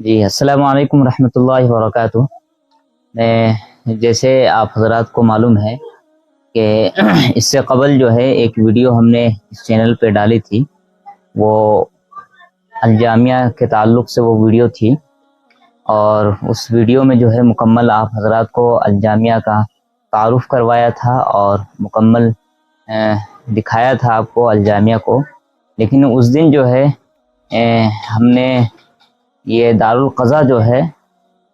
جی السلام علیکم ورحمۃ اللہ وبرکاتہ۔ جیسے آپ حضرات کو معلوم ہے کہ اس سے قبل جو ہے ایک ویڈیو ہم نے اس چینل پہ ڈالی تھی، وہ الجامعہ کے تعلق سے وہ ویڈیو تھی، اور اس ویڈیو میں جو ہے مکمل آپ حضرات کو الجامعہ کا تعارف کروایا تھا اور مکمل دکھایا تھا آپ کو الجامعہ کو۔ لیکن اس دن جو ہے ہم نے یہ دارالقضا جو ہے،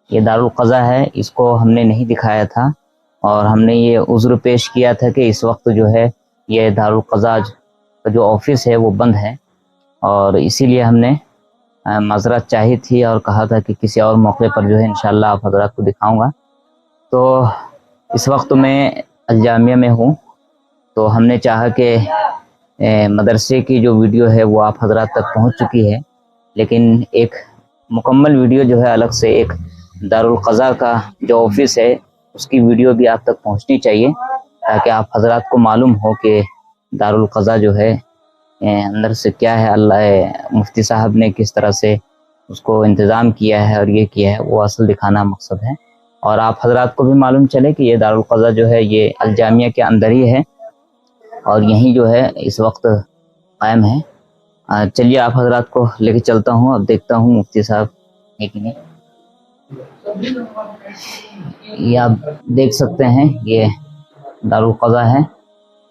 یہ دارالقضا ہے، اس کو ہم نے نہیں دکھایا تھا، اور ہم نے یہ عذر پیش کیا تھا کہ اس وقت جو ہے یہ دارالقضا کا جو آفس ہے وہ بند ہے، اور اسی لیے ہم نے معذرت چاہی تھی اور کہا تھا کہ کسی اور موقع پر جو ہے انشاءاللہ آپ حضرات کو دکھاؤں گا۔ تو اس وقت میں الجامعہ میں ہوں، تو ہم نے چاہا کہ مدرسے کی جو ویڈیو ہے وہ آپ حضرات تک پہنچ چکی ہے، لیکن ایک مکمل ویڈیو جو ہے الگ سے ایک دارالقضا کا جو آفس ہے اس کی ویڈیو بھی آپ تک پہنچنی چاہیے، تاکہ آپ حضرات کو معلوم ہو کہ دارالقضا جو ہے اندر سے کیا ہے، اللہ مفتی صاحب نے کس طرح سے اس کو انتظام کیا ہے اور یہ کیا ہے، وہ اصل دکھانا مقصد ہے، اور آپ حضرات کو بھی معلوم چلے کہ یہ دارالقضا جو ہے یہ الجامعہ کے اندر ہی ہے اور یہیں جو ہے اس وقت قائم ہے۔ چلیے آپ حضرات کو لے کے چلتا ہوں، اب دیکھتا ہوں مفتی صاحب ہے کہ نہیں۔ یہ آپ دیکھ سکتے ہیں یہ دارالقضا ہے،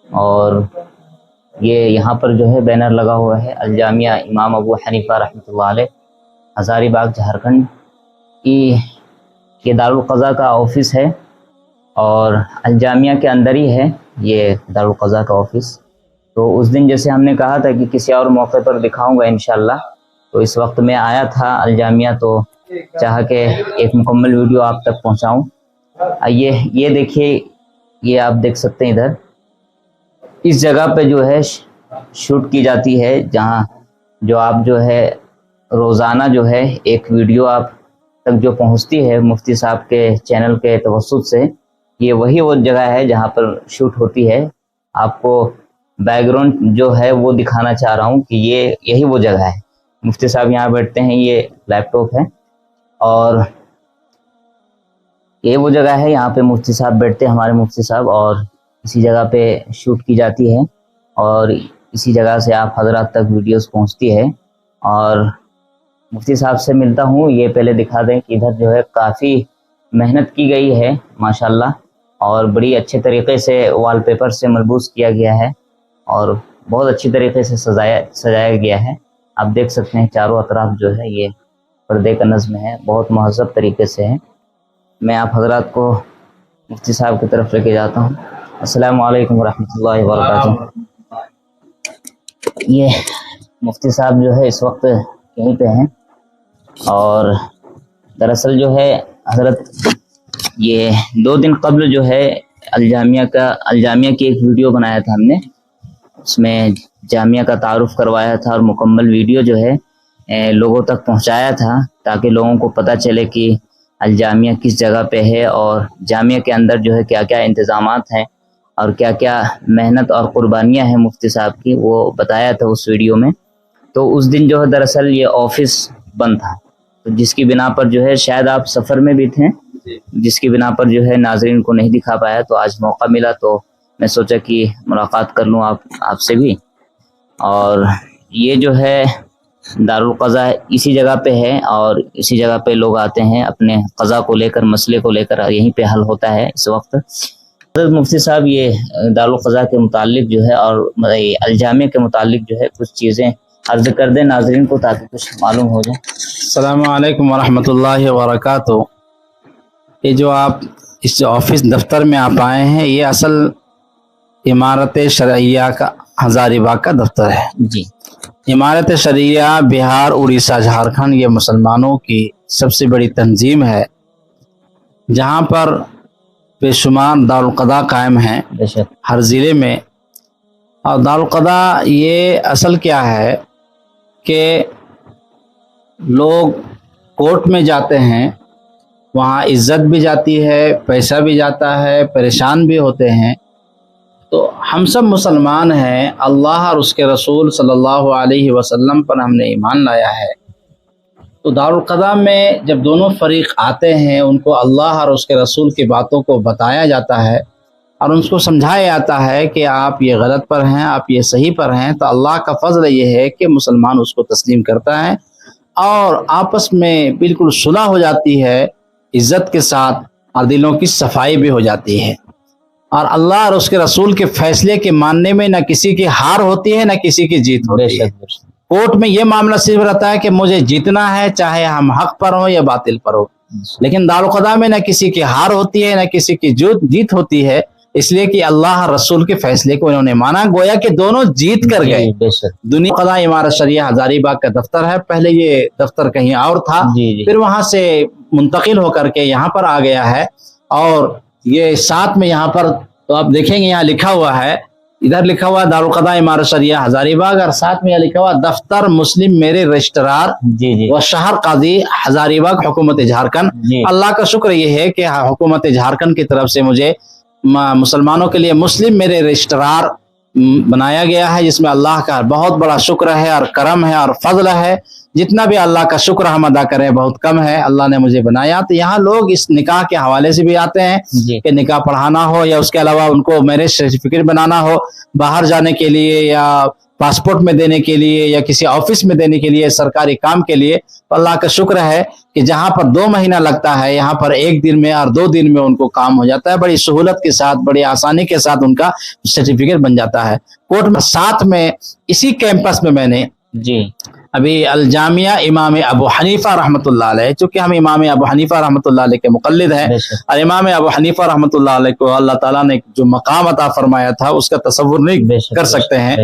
اور یہ یہاں پر جو ہے بینر لگا ہوا ہے الجامعہ امام ابو حنیفہ رحمۃ اللہ علیہ، ہزاری باغ جھارکھنڈ کی۔ یہ دارالقضا کا آفس ہے اور الجامعہ کے اندر ہی ہے یہ دارالقضا کا آفس۔ تو اس دن جیسے ہم نے کہا تھا کہ کسی اور موقع پر دکھاؤں گا انشاءاللہ، تو اس وقت میں آیا تھا الجامعہ، تو چاہا کہ ایک مکمل ویڈیو آپ تک پہنچاؤں۔ یہ دیکھیے، یہ آپ دیکھ سکتے ہیں ادھر اس جگہ پہ جو ہے شوٹ کی جاتی ہے، جہاں جو آپ جو ہے روزانہ جو ہے ایک ویڈیو آپ تک جو پہنچتی ہے مفتی صاحب کے چینل کے توسط سے، یہ وہی وہ جگہ ہے جہاں پر شوٹ ہوتی ہے۔ آپ کو بیک گراؤنڈ جو ہے وہ دکھانا چاہ رہا ہوں کہ یہی وہ جگہ ہے، مفتی صاحب یہاں بیٹھتے ہیں، یہ لیپ ٹاپ ہے، اور یہ وہ جگہ ہے یہاں پہ مفتی صاحب بیٹھتے ہیں، ہمارے مفتی صاحب، اور اسی جگہ پہ شوٹ کی جاتی ہے، اور اسی جگہ سے آپ حضرات تک ویڈیوز پہنچتی ہے۔ اور مفتی صاحب سے ملتا ہوں، یہ پہلے دکھا دیں کہ ادھر جو ہے کافی محنت کی گئی ہے ماشاءاللہ، اور بڑی اچھے طریقے سے وال پیپر سے ملبوس کیا گیا ہے، اور بہت اچھی طریقے سے سجایا گیا ہے۔ آپ دیکھ سکتے ہیں چاروں اطراف جو ہے یہ پردے کا نظم ہے، بہت مہذب طریقے سے ہے۔ میں آپ حضرات کو مفتی صاحب کی طرف لے کے جاتا ہوں۔ السلام علیکم ورحمۃ اللہ وبرکاتہ۔ یہ مفتی صاحب جو ہے اس وقت یہیں پہ ہیں، اور دراصل جو ہے حضرت یہ 2 دن قبل جو ہے الجامعہ کی ایک ویڈیو بنایا تھا ہم نے، اس میں جامعہ کا تعارف کروایا تھا اور مکمل ویڈیو جو ہے لوگوں تک پہنچایا تھا، تاکہ لوگوں کو پتہ چلے کہ الجامعہ کس جگہ پہ ہے، اور جامعہ کے اندر جو ہے کیا کیا انتظامات ہیں اور کیا کیا محنت اور قربانیاں ہیں مفتی صاحب کی، وہ بتایا تھا اس ویڈیو میں۔ تو اس دن جو ہے دراصل یہ آفس بند تھا، تو جس کی بنا پر جو ہے شاید آپ سفر میں بھی تھے، جس کی بنا پر جو ہے ناظرین کو نہیں دکھا پایا، تو آج موقع ملا تو میں سوچا کہ ملاقات کر لوں آپ سے بھی۔ اور یہ جو ہے دارالقضا اسی جگہ پہ ہے، اور اسی جگہ پہ لوگ آتے ہیں اپنے قضا کو لے کر، مسئلے کو لے کر، یہیں پہ حل ہوتا ہے اس وقت۔ حضرت مفتی صاحب یہ دارالقضا کے متعلق جو ہے اور الجامعہ کے متعلق جو ہے کچھ چیزیں عرض کر دیں ناظرین کو، تاکہ کچھ معلوم ہو جائے۔ السلام علیکم ورحمۃ اللہ وبرکاتہ۔ یہ جو آپ اس آفس دفتر میں آپ آئے ہیں، یہ اصل عمارت شرعیہ کا ہزاری باغ کا دفتر ہے۔ جی، عمارت شرعیہ بہار، اڑیسہ، جھارکھنڈ یہ مسلمانوں کی سب سے بڑی تنظیم ہے، جہاں پر بے شمار دارالقضا قائم ہیں بے شک۔ ہر ضلع میں۔ اور دارالقضا یہ اصل کیا ہے کہ لوگ کورٹ میں جاتے ہیں، وہاں عزت بھی جاتی ہے، پیسہ بھی جاتا ہے، پریشان بھی ہوتے ہیں۔ تو ہم سب مسلمان ہیں، اللہ اور اس کے رسول صلی اللہ علیہ وسلم پر ہم نے ایمان لایا ہے، تو دارالقضا میں جب دونوں فریق آتے ہیں ان کو اللہ اور اس کے رسول کی باتوں کو بتایا جاتا ہے اور ان کو سمجھایا جاتا ہے کہ آپ یہ غلط پر ہیں، آپ یہ صحیح پر ہیں، تو اللہ کا فضل یہ ہے کہ مسلمان اس کو تسلیم کرتا ہے اور آپس میں بالکل صلح ہو جاتی ہے عزت کے ساتھ، اور دلوں کی صفائی بھی ہو جاتی ہے، اور اللہ اور اس کے رسول کے فیصلے کے ماننے میں نہ کسی کی ہار ہوتی ہے نہ کسی کی جیت ہوتی ہے۔ کورٹ میں یہ معاملہ صرف رہتا ہے کہ مجھے جیتنا ہے، چاہے ہم حق پر ہوں یا باطل پر ہو، لیکن دارالقضا میں نہ کسی کی ہار ہوتی ہے نہ کسی کی جیت ہوتی ہے، اس لیے کہ اللہ رسول کے فیصلے کو انہوں نے مانا، گویا کہ دونوں جیت کر گئے۔ دنیا قضا امارت شریعہ ہزاری باغ کا دفتر ہے، پہلے یہ دفتر کہیں اور تھا، پھر وہاں سے منتقل ہو کر کے یہاں پر آ گیا ہے، اور یہ ساتھ میں یہاں پر تو آپ دیکھیں گے یہاں لکھا ہوا ہے، ادھر لکھا ہوا دارالقضا امارت شریعہ ہزاری باغ، اور ساتھ میں لکھا ہوا دفتر مسلم میرے رجسٹرار و شہر قاضی ہزاری باغ حکومت جھارکھنڈ۔ اللہ کا شکر یہ ہے کہ حکومت جھارکھنڈ کی طرف سے مجھے مسلمانوں کے لیے مسلم میرے رجسٹرار بنایا گیا ہے، جس میں اللہ کا بہت بڑا شکر ہے اور کرم ہے اور فضل ہے۔ جتنا بھی اللہ کا شکر ہم ادا کریں بہت کم ہے، اللہ نے مجھے بنایا۔ تو یہاں لوگ اس نکاح کے حوالے سے بھی آتے ہیں کہ نکاح پڑھانا ہو، یا اس کے علاوہ ان کو میرج سرٹیفکیٹ بنانا ہو باہر جانے کے لیے، یا پاسپورٹ میں دینے کے لیے، یا کسی آفس میں دینے کے لیے، سرکاری کام کے لیے۔ تو اللہ کا شکر ہے کہ جہاں پر 2 مہینہ لگتا ہے یہاں پر 1 دن میں اور 2 دن میں ان کو کام ہو جاتا ہے، بڑی سہولت کے ساتھ، بڑی آسانی کے ساتھ ان کا سرٹیفکیٹ بن جاتا ہے۔ کورٹ میں ساتھ میں اسی کیمپس میں میں نے ابھی الجامعہ امام ابو حنیفہ رحمۃ اللہ علیہ، چونکہ ہم امام ابو حنیفہ رحمۃ اللہ علیہ کے مقلد ہیں، اور امام ابو حنیفہ رحمۃ اللہ علیہ کو اللہ تعالیٰ نے جو مقام عطا فرمایا تھا اس کا تصور نہیں کر سکتے ہیں،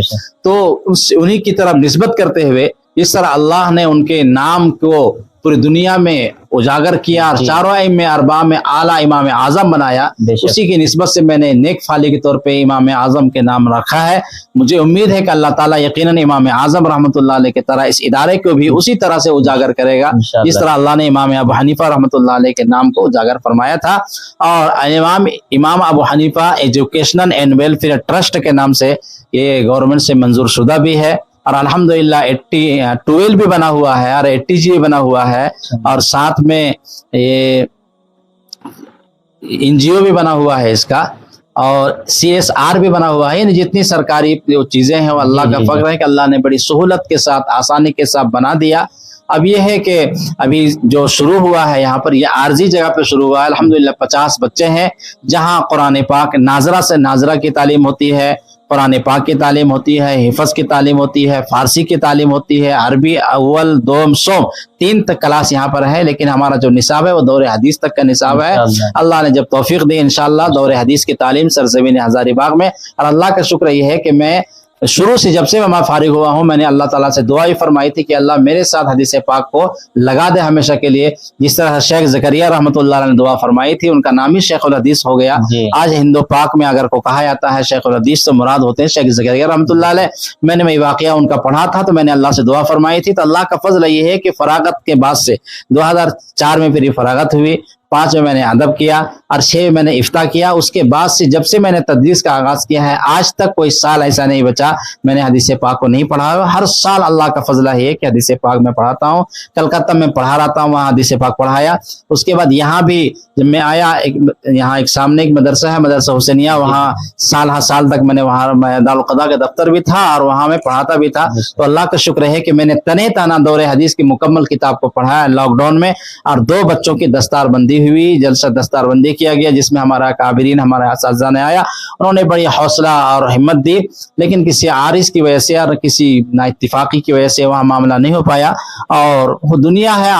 تو انہی کی طرف نسبت کرتے ہوئے جس طرح اللہ نے ان کے نام کو پوری دنیا میں اجاگر کیا اور چاروں ائمہ اربعہ میں اعلیٰ امام اعظم بنایا، اسی کی نسبت سے میں نے نیک فالی کے طور پہ امام اعظم کے نام رکھا ہے۔ مجھے امید ہے کہ اللہ تعالیٰ یقیناً امام اعظم رحمۃ اللہ علیہ کی طرح اس ادارے کو بھی اسی طرح سے اجاگر کرے گا جس طرح اللہ نے امام ابو حنیفہ رحمۃ اللہ علیہ کے نام کو اجاگر فرمایا تھا۔ اور امام ابو حنیفہ ایجوکیشنل اینڈ ویلفیئر ٹرسٹ کے نام سے یہ گورنمنٹ سے منظور شدہ بھی ہے، اور الحمدللہ 12 بھی بنا ہوا ہے اور 80G بھی بنا ہوا ہے، اور ساتھ میں یہ NGO بھی بنا ہوا ہے اس کا، اور CSR بھی بنا ہوا ہے۔ یعنی جتنی سرکاری چیزیں ہیں وہ اللہ کا فضل ہے کہ اللہ نے بڑی سہولت کے ساتھ، آسانی کے ساتھ بنا دیا۔ اب یہ ہے کہ ابھی جو شروع ہوا ہے یہاں پر، یہ عارضی جگہ پہ شروع ہوا ہے، الحمدللہ 50 بچے ہیں، جہاں قرآن پاک ناظرہ سے ناظرہ کی تعلیم ہوتی ہے، قرآن پاک کی تعلیم ہوتی ہے، حفظ کی تعلیم ہوتی ہے، فارسی کی تعلیم ہوتی ہے، عربی اول دوم سوم 3 تک کلاس یہاں پر ہے، لیکن ہمارا جو نصاب ہے وہ دور حدیث تک کا نصاب ہے۔ اللہ نے جب توفیق دی انشاءاللہ دور حدیث کی تعلیم سرزمین ہزاری باغ میں، اور اللہ کا شکر یہ ہے کہ میں شروع سے جب سے میں فارغ ہوا ہوں میں نے اللہ تعالیٰ سے دعا ہی فرمائی تھی کہ اللہ میرے ساتھ حدیث پاک کو لگا دے ہمیشہ کے لیے، جس طرح شیخ زکریا رحمۃ اللہ علیہ نے دعا فرمائی تھی، ان کا نام ہی شیخ الحدیث ہو گیا۔ آج ہندو پاک میں اگر کو کہا جاتا ہے شیخ الحدیث تو مراد ہوتے ہیں شیخ زکریا رحمۃ اللہ علیہ۔ میں نے واقعہ ان کا پڑھا تھا تو میں نے اللہ سے دعا فرمائی تھی، تو اللہ کا فضل یہ ہے کہ فراغت کے بعد سے 2004 میں پھر فراغت ہوئی، 5 میں نے ادب کیا، اور 6 میں نے افتاء کیا۔ اس کے بعد سے جب سے میں نے تدریس کا آغاز کیا ہے آج تک کوئی سال ایسا نہیں بچا میں نے حدیث پاک کو نہیں پڑھا ہے۔ ہر سال اللہ کا فضلہ ہے کہ حدیث پاک میں پڑھاتا ہوں، کلکتہ میں پڑھا رہتا ہوں، وہاں حدیث پاک پڑھایا۔ اس کے بعد یہاں بھی جب میں آیا، یہاں ایک سامنے ایک مدرسہ ہے مدرسہ حسینیہ، وہاں سال تک میں نے وہاں دارالقضا کا دفتر بھی تھا اور وہاں میں پڑھاتا بھی تھا۔ تو اللہ کا شکر ہے کہ میں نے تنے تانا دور حدیث کی مکمل کتاب کو پڑھایا لاک ڈاؤن میں، اور 2 بچوں کی دستار بندی ہوئی، جلسہ دستار بندی کیا گیا جس میں ہمارا کابرین ہمارے اساتذہ نے آیا، انہوں نے بڑی حوصلہ اور ہمت دی، لیکن کسی عارض کی وجہ سے اور کسی نا اتفاقی کی وجہ سے وہاں معاملہ نہیں ہو پایا۔ اور وہ دنیا ہے،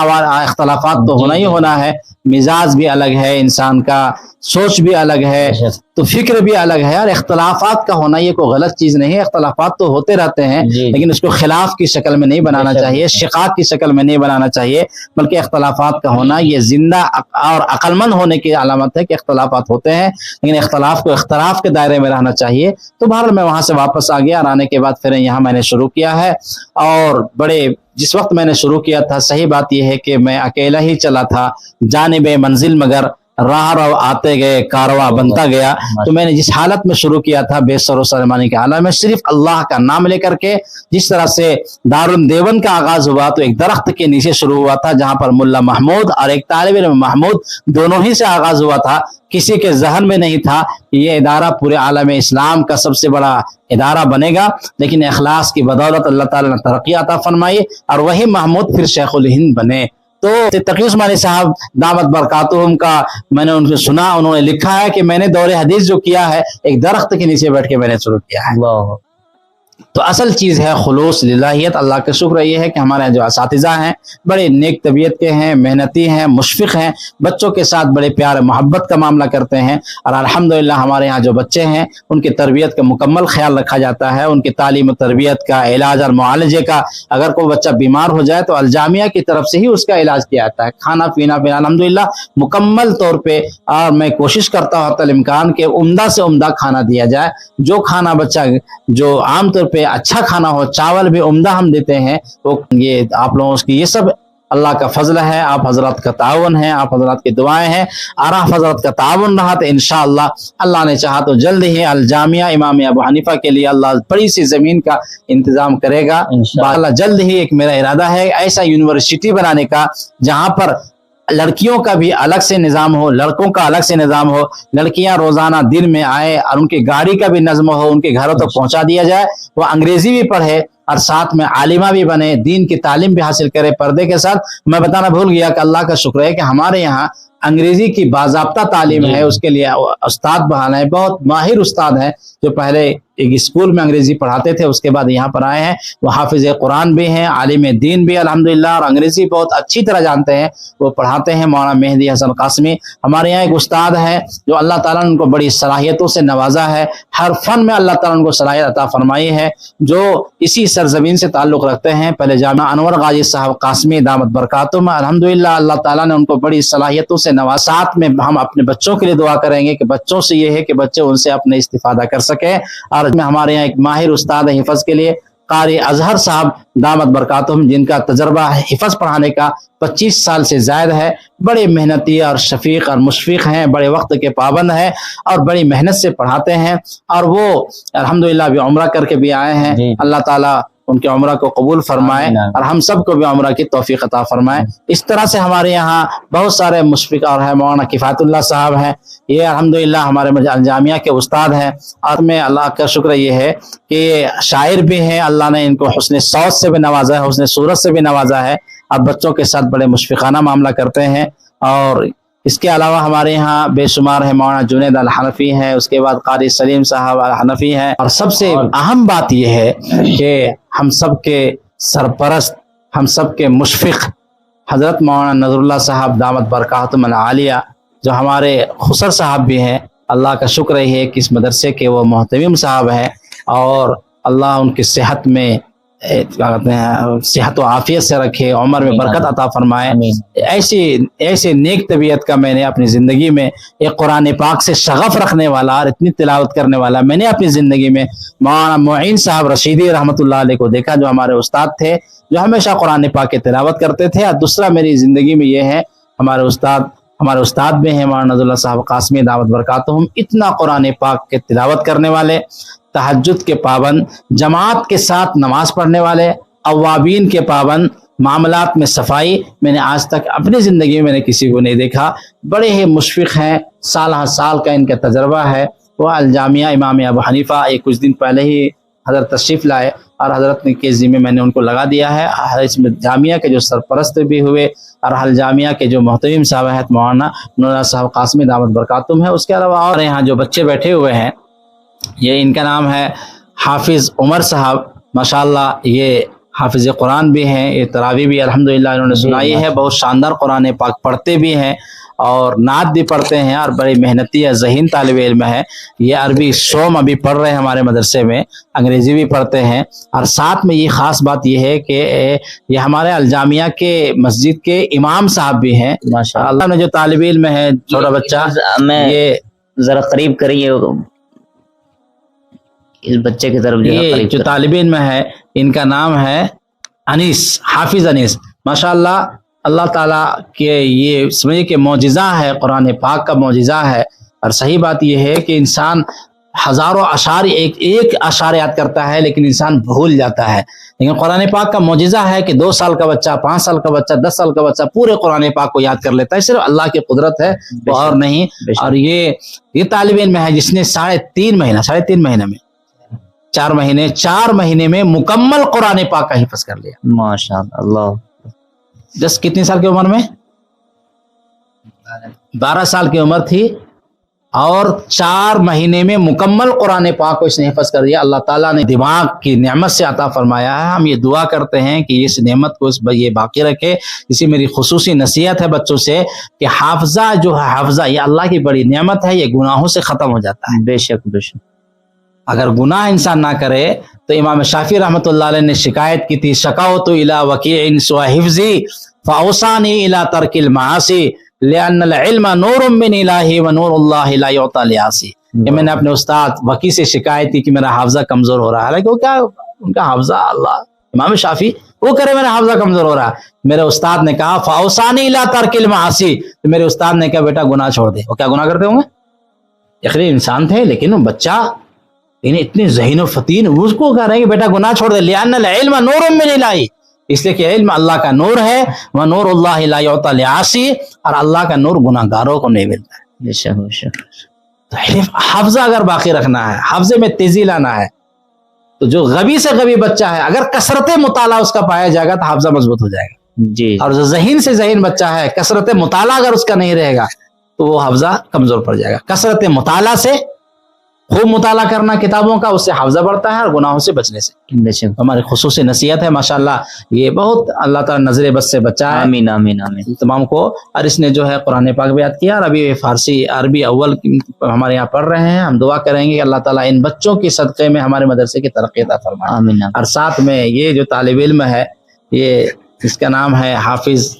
اختلافات تو ہونا ہی ہونا ہے، مزاج بھی الگ ہے انسان کا، سوچ بھی الگ ہے، تو فکر بھی الگ ہے، اور اختلافات کا ہونا یہ کوئی غلط چیز نہیں ہے۔ اختلافات تو ہوتے رہتے ہیں لیکن اس کو خلاف کی شکل میں نہیں بنانا چاہیے، شقاق کی شکل میں نہیں بنانا چاہیے، بلکہ اختلافات کا ہونا یہ زندہ اور عقل مند ہونے کی علامت ہے کہ اختلافات ہوتے ہیں، لیکن اختلاف کو اختلاف کے دائرے میں رہنا چاہیے۔ تو بہرحال میں وہاں سے واپس آ گیا، اور آنے کے بعد پھر یہاں میں نے شروع کیا ہے، اور جس وقت میں نے شروع کیا تھا صحیح بات یہ ہے کہ میں اکیلا ہی چلا تھا، جانب منزل مگر راہ رو آتے گئے، کارواں بنتا گیا. تو میں نے جس حالت میں شروع کیا تھا بے سر و سرمانی کے حالت میں صرف اللہ کا نام لے کر کے، جس طرح سے دارالدیوبند کا آغاز ہوا تو ایک درخت کے نیچے شروع ہوا تھا جہاں پر ملا محمود اور ایک طالب علم محمود دونوں ہی سے آغاز ہوا تھا. کسی کے ذہن میں نہیں تھا کہ یہ ادارہ پورے عالم اسلام کا سب سے بڑا ادارہ بنے گا، لیکن اخلاص کی بدولت اللہ تعالیٰ نے ترقی عطا فرمائی اور وہی محمود پھر شیخ الہند بنے. تو تقی عثمانی صاحب دامت برکاتہم کا میں نے ان سے سنا، انہوں نے لکھا ہے کہ میں نے دور حدیث جو کیا ہے ایک درخت کے نیچے بیٹھ کے میں نے شروع کیا ہے. اللہ. تو اصل چیز ہے خلوص للہیت. اللہ کا شکر یہ ہے کہ ہمارے جو اساتذہ ہیں بڑے نیک طبیعت کے ہیں، محنتی ہیں، مشفق ہیں، بچوں کے ساتھ بڑے پیار محبت کا معاملہ کرتے ہیں. اور الحمدللہ ہمارے یہاں جو بچے ہیں ان کی تربیت کا مکمل خیال رکھا جاتا ہے، ان کی تعلیم و تربیت کا، علاج اور معالجے کا. اگر کوئی بچہ بیمار ہو جائے تو الجامیہ کی طرف سے ہی اس کا علاج کیا جاتا ہے. کھانا پینا الحمدللہ مکمل طور پہ، اور میں کوشش کرتا ہوں حتی الامکان کہ عمدہ سے عمدہ کھانا دیا جائے. جو کھانا بچہ جو عام طور پہ اچھا کھانا ہو، چاول بھی عمدہ ہم دیتے ہیں، وہ یہ آپ لوگوں کی یہ سب اللہ کا فضل ہے، آپ حضرات کا تعاون ہے، آپ حضرات کی دعائیں ہیں. اور آپ حضرات کا تعاون رہا تو انشاءاللہ اللہ نے چاہا تو جلد ہی الجامیہ امام ابو حنیفہ کے لیے اللہ بڑی سی زمین کا انتظام کرے گا انشاءاللہ. جلد ہی ایک میرا ارادہ ہے ایسا یونیورسٹی بنانے کا جہاں پر لڑکیوں کا بھی الگ سے نظام ہو، لڑکوں کا الگ سے نظام ہو. لڑکیاں روزانہ دن میں آئے اور ان کی گاڑی کا بھی نظم ہو، ان کے گھروں تک پہنچا دیا جائے، وہ انگریزی بھی پڑھے اور ساتھ میں عالمہ بھی بنے، دین کی تعلیم بھی حاصل کرے پردے کے ساتھ. میں بتانا بھول گیا کہ اللہ کا شکر ہے کہ ہمارے یہاں انگریزی کی باضابطہ تعلیم ہے. اس کے لیے استاد بحال ہیں، بہت ماہر استاد ہیں جو پہلے ایک اسکول میں انگریزی پڑھاتے تھے، اس کے بعد یہاں پر آئے ہیں. وہ حافظ قرآن بھی ہیں، عالم دین بھی الحمدللہ، اور انگریزی بہت اچھی طرح جانتے ہیں. وہ پڑھاتے ہیں. مولانا مہدی حسن قاسمی ہمارے یہاں ایک استاد ہے جو اللہ تعالیٰ نے ان کو بڑی صلاحیتوں سے نوازا ہے. ہر فن میں اللہ تعالیٰ نے ان کو صلاحیت عطا فرمائی ہے، جو اسی سرزمین سے تعلق رکھتے ہیں. پہلے جامعہ انور غازی صاحب قاسمی دامت برکاتہم، الحمدللہ اللہ تعالیٰ نے ان کو بڑی صلاحیتوں سے نوازا. ساتھ میں ہم اپنے بچوں کے لیے دعا کریں گے کہ بچوں سے یہ ہے کہ بچے ان سے اپنے استفادہ کر سکیں. اور ہمارے یہاں ایک ماہر استاد ہے حفظ کے لیے، قاری اظہر صاحب دامت برکاتہم، جن کا تجربہ حفظ پڑھانے کا 25 سال سے زائد ہے. بڑے محنتی اور شفیق اور مشفق ہیں، بڑے وقت کے پابند ہیں اور بڑی محنت سے پڑھاتے ہیں. اور وہ الحمدللہ بھی عمرہ کر کے بھی آئے ہیں. اللہ تعالیٰ ان کے عمرہ کو قبول فرمائے اور ہم سب کو بھی عمرہ کی توفیق عطا فرمائے. اس طرح سے ہمارے یہاں بہت سارے مشفق اور ہیں. مولانا کفایت اللہ صاحب ہیں، یہ الحمدللہ ہمارے الجامیہ کے استاد ہیں. اور میں اللہ کا شکر یہ ہے کہ شاعر بھی ہیں، اللہ نے ان کو حسن صوت سے بھی نوازا ہے، حسن صورت سے بھی نوازا ہے، اور بچوں کے ساتھ بڑے مشفقانہ معاملہ کرتے ہیں. اور اس کے علاوہ ہمارے یہاں بے شمار ہے. مولانا جنید الحنفی ہیں، اس کے بعد قاری سلیم صاحب الحنفی ہیں. اور سب سے اہم بات یہ ہے کہ ہم سب کے سرپرست، ہم سب کے مشفق حضرت مولانا نظر اللہ صاحب دامت برکاتہم العالیہ، جو ہمارے خسر صاحب بھی ہیں. اللہ کا شکر ہے کہ اس مدرسے کے وہ محتمم صاحب ہیں، اور اللہ ان کی صحت میں صحت و عافیت سے رکھے، عمر میں برکت عطا فرمائے. ایسے نیک طبیعت کا میں نے اپنی زندگی میں ایک قرآن پاک سے شغف رکھنے والا اور اتنی تلاوت کرنے والا میں نے اپنی زندگی میں مولانا معین صاحب رشیدی رحمۃ اللہ علیہ کو دیکھا، جو ہمارے استاد تھے، جو ہمیشہ قرآن پاک کی تلاوت کرتے تھے. اور دوسرا میری زندگی میں یہ ہے ہمارے استاد بھی ہیں مولانا نظر اللہ صاحب قاسمی دعوت برکاتہم، اتنا قرآن پاک کے تلاوت کرنے والے، تہجد کے پابند، جماعت کے ساتھ نماز پڑھنے والے، اوابین کے پابند، معاملات میں صفائی. میں نے آج تک اپنی زندگی میں نے کسی کو نہیں دیکھا. بڑے ہی مشفق ہیں، سال ہر سال کا ان کا تجربہ ہے. وہ الجامیہ امام ابو حنیفہ ایک کچھ دن پہلے ہی حضرت تشریف لائے اور حضرت نے کے ذمہ میں نے ان کو لگا دیا ہے. اس میں جامعہ کے جو سرپرست بھی ہوئے اور الجامیہ کے جو محتمم صاحب ہیں مولانا نور صاحب قاسمی دعوت برکاتہم ہے. اس کے علاوہ اور یہاں جو بچے بیٹھے ہوئے ہیں، یہ ان کا نام ہے حافظ عمر صاحب، ماشاءاللہ یہ حافظ قرآن بھی ہیں، یہ تراویح بھی الحمدللہ انہوں نے سنائی ہے. بہت شاندار قرآن پاک پڑھتے بھی ہیں اور نعت بھی پڑھتے ہیں، اور بڑے محنتی ہے، ذہین طالب علم ہے. یہ عربی شوم ابھی پڑھ رہے ہیں ہمارے مدرسے میں، انگریزی بھی پڑھتے ہیں. اور ساتھ میں یہ خاص بات یہ ہے کہ یہ ہمارے الجامیہ کے مسجد کے امام صاحب بھی ہیں. ماشاءاللہ نے جو طالب علم ہے، چھوٹا بچہ، یہ ذرا قریب کریے اس بچے کی طرف. یہ جو طالب علم ہے ان کا نام ہے انیس، حافظ انیس. ماشاءاللہ اللہ تعالیٰ کے یہ سمجھے کہ معجزہ ہے، قرآن پاک کا معجزہ ہے. اور صحیح بات یہ ہے کہ انسان ہزاروں اشعار ایک اشعار یاد کرتا ہے لیکن انسان بھول جاتا ہے، لیکن قرآن پاک کا معجزہ ہے کہ 2 سال کا بچہ، 5 سال کا بچہ، 10 سال کا بچہ پورے قرآن پاک کو یاد کر لیتا ہے. صرف اللہ کی قدرت ہے اور نہیں. اور یہ طالب علم ہے جس نے 3.5 مہینہ میں 4 مہینے میں مکمل قرآن پاک کا حفظ کر لیا. ماشاء اللہ. جس کتنی سال کی عمر میں؟ 12 سال کی عمر تھی اور 4 مہینے میں مکمل قرآن پاک کو اس نے حفظ کر دیا. اللہ تعالیٰ نے دماغ کی نعمت سے عطا فرمایا ہے. ہم یہ دعا کرتے ہیں کہ اس نعمت کو یہ باقی رکھے. اسی میری خصوصی نصیحت ہے بچوں سے کہ حافظہ جو ہے، حافظہ یہ اللہ کی بڑی نعمت ہے، یہ گناہوں سے ختم ہو جاتا ہے. بے شک بے شک. اگر گناہ انسان نہ کرے تو امام شافعی رحمۃ اللہ علیہ نے شکایت کی تھی، شکوت الی وکیع سوء حفظی فاوصانی الی ترک المعاصی لأن العلم نور من الہ ونور اللہ لا یعطی لعاصی. کہ میں نے اپنے استاد وکیع سے شکایت کی کہ میرا حافظہ کمزور ہو رہا ہے. حالانکہ وہ کیا ان کا حافظہ، اللہ امام شافعی وہ کرے میرا حافظہ کمزور ہو رہا ہے. میرے استاد نے کہا فاوصانی الی ترک المعاصی، تو میرے استاد نے کہا بیٹا گناہ چھوڑ دے. وہ کیا گناہ کرتے ہوں گے؟ یقینی انسان تھے لیکن وہ بچہ اتنے ذہین و فطین، اس کو کہہ رہے ہیں کہ بیٹا گناہ چھوڑ دے. لأن العلم نور من الہ، اس لیے کہ علم اللہ کا نور ہے. ونور اللہ لا یعطی لعاصی، اور اللہ کا نور گناہ گاروں کو نہیں ملتا ہے. بے شک بے شک. تو حافظہ اگر باقی رکھنا ہے، حافظے میں تیزی لانا ہے، تو جو غبی سے غبی بچہ ہے اگر کثرت مطالعہ اس کا پایا جائے گا تو حافظہ مضبوط ہو جائے گا. جی. اور جو ذہین سے ذہین بچہ ہے کثرت مطالعہ اگر اس کا نہیں رہے گا تو وہ حافظہ کمزور پڑ جائے گا. کثرت مطالعہ سے، خوب مطالعہ کرنا کتابوں کا، اس سے حافظہ بڑھتا ہے اور گناہوں سے بچنے سے. بے شک. ہماری خصوصی نصیحت ہے. ماشاءاللہ یہ بہت اللہ تعالیٰ نظر بد سے بچا ہے آمین آمین آمین. تمام کو. اور اس نے جو ہے قرآن پاک بھی یاد کیا اور ابھی فارسی عربی اول ہمارے یہاں پڑھ رہے ہیں. ہم دعا کریں گے کہ اللہ تعالیٰ ان بچوں کے صدقے میں ہمارے مدرسے کی ترقی عطا فرمائے. آمین. اور ساتھ میں یہ جو طالب علم ہے، یہ اس کا نام ہے حافظ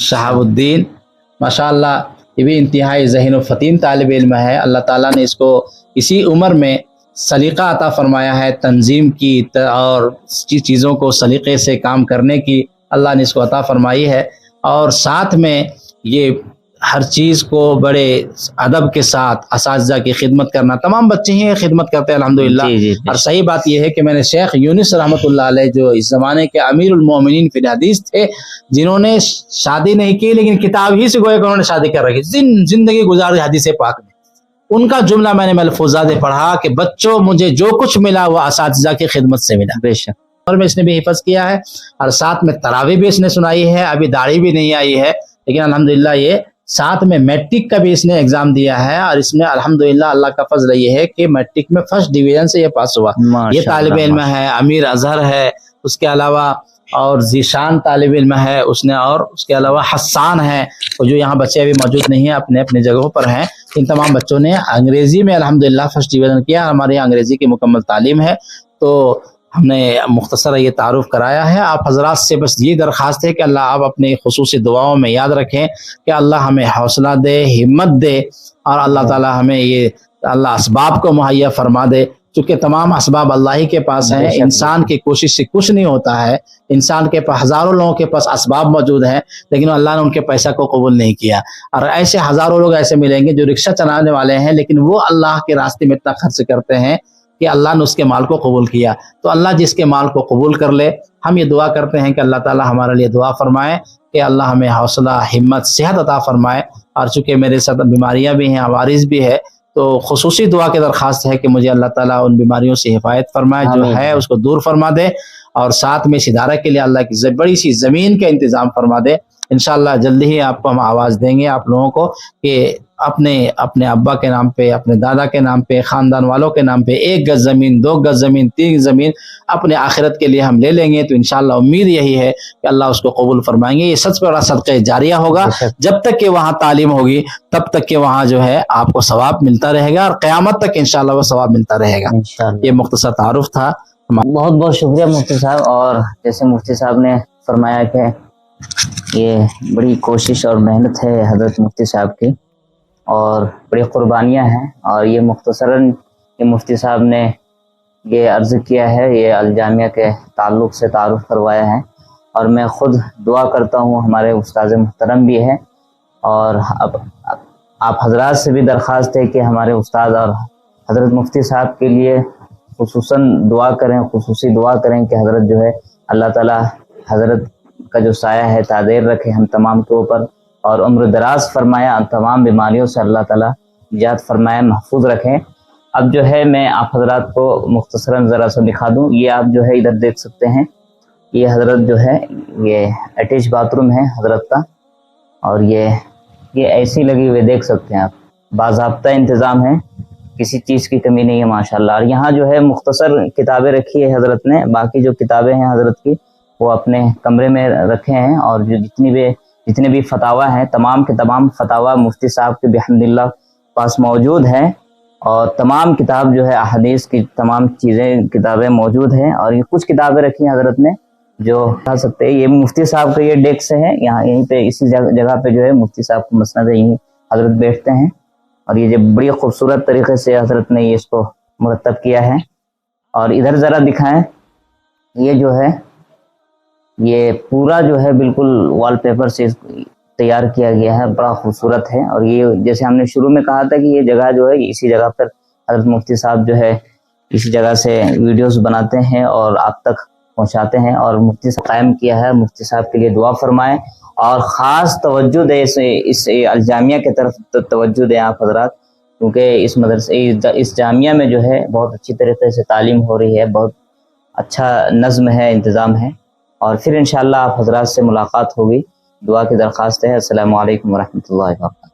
شہاب الدین. ماشاءاللہ یہ بھی انتہائی ذہین و فطین طالب علم ہے. اللہ تعالیٰ نے اس کو اسی عمر میں سلیقہ عطا فرمایا ہے، تنظیم کی اور چیزوں کو سلیقے سے کام کرنے کی اللہ نے اس کو عطا فرمائی ہے. اور ساتھ میں یہ ہر چیز کو بڑے ادب کے ساتھ اساتذہ کی خدمت کرنا. تمام بچے ہی خدمت کرتے ہیں الحمدللہ. جی جی. اور صحیح بات یہ ہے کہ میں نے شیخ یونس رحمۃ اللہ علیہ جو اس زمانے کے امیر المومنین فی الحدیث تھے، جنہوں نے شادی نہیں کی لیکن کتاب ہی سے گویا کہ انہوں نے شادی کر رکھی، زندگی گزاری حدیث پاک میں. ان کا جملہ میں نے ملفوظات پڑھا کہ بچوں مجھے جو کچھ ملا وہ اساتذہ کی خدمت سے ملا. بے شک. اور میں اس نے بھی حفظ کیا ہے اور ساتھ میں تراویح بھی اس نے سنائی ہے. ابھی داڑھی بھی نہیں آئی ہے لیکن الحمدللہ یہ ساتھ میں میٹرک کا بھی اس نے ایگزام دیا ہے اور اس میں الحمدللہ اللہ کا فضل یہ ہے کہ میٹرک میں فرسٹ ڈویژن سے یہ پاس ہوا. یہ طالب علم ہے، امیر اظہر ہے، اس کے علاوہ اور ذیشان طالب علم ہے اس نے، اور اس کے علاوہ حسان ہے، اور جو یہاں بچے ابھی موجود نہیں ہیں اپنے اپنے جگہوں پر ہیں. ان تمام بچوں نے انگریزی میں الحمدللہ فرسٹ ڈویژن کیا. ہمارے یہاں انگریزی کی مکمل تعلیم ہے. تو ہم نے مختصر یہ تعارف کرایا ہے. آپ حضرات سے بس یہ درخواست ہے کہ اللہ آپ اپنی خصوصی دعاؤں میں یاد رکھیں کہ اللہ ہمیں حوصلہ دے، ہمت دے، اور اللہ تعالی ہمیں یہ اللہ اسباب کو مہیا فرما دے. چونکہ تمام اسباب اللہ ہی کے پاس ہیں، انسان کی کوشش سے کچھ نہیں ہوتا ہے. انسان کے پاس ہزاروں لوگوں کے پاس اسباب موجود ہیں لیکن اللہ نے ان کے پیسہ کو قبول نہیں کیا. اور ایسے ہزاروں لوگ ایسے ملیں گے جو رکشہ چلانے والے ہیں لیکن وہ اللہ کے راستے میں اتنا خرچ کرتے ہیں کہ اللہ نے اس کے مال کو قبول کیا. تو اللہ جس کے مال کو قبول کر لے. ہم یہ دعا کرتے ہیں کہ اللہ تعالی ہمارے لیے دعا فرمائے کہ اللہ ہمیں حوصلہ، ہمت، صحت عطا فرمائے. اور چونکہ میرے ساتھ بیماریاں بھی ہیں، عوارض بھی ہے، تو خصوصی دعا کی درخواست ہے کہ مجھے اللہ تعالیٰ ان بیماریوں سے حفاظت فرمائے، جو ہے اس کو دور فرما دے، اور ساتھ میں اس ادارہ کے لیے اللہ کی بڑی سی زمین کا انتظام فرما دے. انشاءاللہ جلدی ہی آپ کو ہم آواز دیں گے آپ لوگوں کو کہ اپنے ابا کے نام پہ، اپنے دادا کے نام پہ، خاندان والوں کے نام پہ 1 گز زمین، 2 گز زمین، 3 زمین اپنے آخرت کے لیے ہم لے لیں گے. تو انشاءاللہ امید یہی ہے کہ اللہ اس کو قبول فرمائیں گے. یہ سچ بڑا صدقہ جاریہ ہوگا. جب تک کہ وہاں تعلیم ہوگی تب تک کہ وہاں جو ہے آپ کو ثواب ملتا رہے گا اور قیامت تک انشاءاللہ وہ ثواب ملتا رہے گا. یہ مختصر تعارف تھا. بہت بہت شکریہ مفتی صاحب. اور جیسے مفتی صاحب نے فرمایا کہ یہ بڑی کوشش اور محنت ہے حضرت مفتی صاحب کی اور بڑی قربانیاں ہیں. اور یہ مختصراً یہ مفتی صاحب نے یہ عرض کیا ہے، یہ الجامعہ کے تعلق سے تعارف کروایا ہے. اور میں خود دعا کرتا ہوں، ہمارے استاذ محترم بھی ہیں، اور اب آپ حضرات سے بھی درخواست ہے کہ ہمارے استاد اور حضرت مفتی صاحب کے لیے خصوصاً دعا کریں، خصوصی دعا کریں کہ حضرت جو ہے اللہ تعالیٰ حضرت کا جو سایہ ہے تعدیر رکھے ہم تمام کے اوپر، اور عمر دراز فرمایا، تمام بیماریوں سے اللہ تعالیٰ نجات فرمایا، محفوظ رکھیں۔ اب جو ہے میں آپ حضرات کو مختصراً ذرا سا دکھا دوں، یہ آپ جو ہے ادھر دیکھ سکتے ہیں، یہ حضرت جو ہے یہ اٹیچ باتھ روم ہے حضرت کا، اور یہ ایسی لگی ہوئے دیکھ سکتے ہیں آپ، باضابطہ انتظام ہے، کسی چیز کی کمی نہیں ہے ماشاءاللہ۔ اور یہاں جو ہے مختصر کتابیں رکھی ہے حضرت نے، باقی جو کتابیں ہیں حضرت کی وہ اپنے کمرے میں رکھے ہیں، اور جو جتنے بھی فتاوی ہیں تمام کے تمام فتاوی مفتی صاحب کے بحمداللہ پاس موجود ہیں، اور تمام کتاب جو ہے احادیث کی تمام کتابیں موجود ہیں، اور یہ کچھ کتابیں رکھی ہیں حضرت نے جو کہہ سکتے ہیں۔ یہ مفتی صاحب کا یہ ڈیسک ہے، یہیں پہ اسی جگہ پہ جو ہے مفتی صاحب کو مسند ہے، یہیں حضرت بیٹھتے ہیں، اور یہ جو بڑی خوبصورت طریقے سے حضرت نے اس کو مرتب کیا ہے۔ اور ادھر ذرا دکھائیں، یہ جو ہے یہ پورا جو ہے بالکل وال پیپر سے تیار کیا گیا ہے، بڑا خوبصورت ہے۔ اور یہ جیسے ہم نے شروع میں کہا تھا کہ یہ جگہ جو ہے اسی جگہ پر حضرت مفتی صاحب جو ہے اسی جگہ سے ویڈیوز بناتے ہیں اور آپ تک پہنچاتے ہیں، اور مفتی صاحب قائم کیا ہے، مفتی صاحب کے لیے دعا فرمائیں، اور خاص توجہ دیں اس الجامعہ کی طرف توجہ دیں آپ حضرات، کیونکہ اس مدرسے اس جامعہ میں جو ہے بہت اچھی طریقے سے تعلیم ہو رہی ہے، بہت اچھا نظم ہے، انتظام ہے۔ اور پھر انشاءاللہ آپ حضرات سے ملاقات ہوگی، دعا کی درخواست ہے۔ السلام علیکم ورحمۃ اللہ وبرکاتہ۔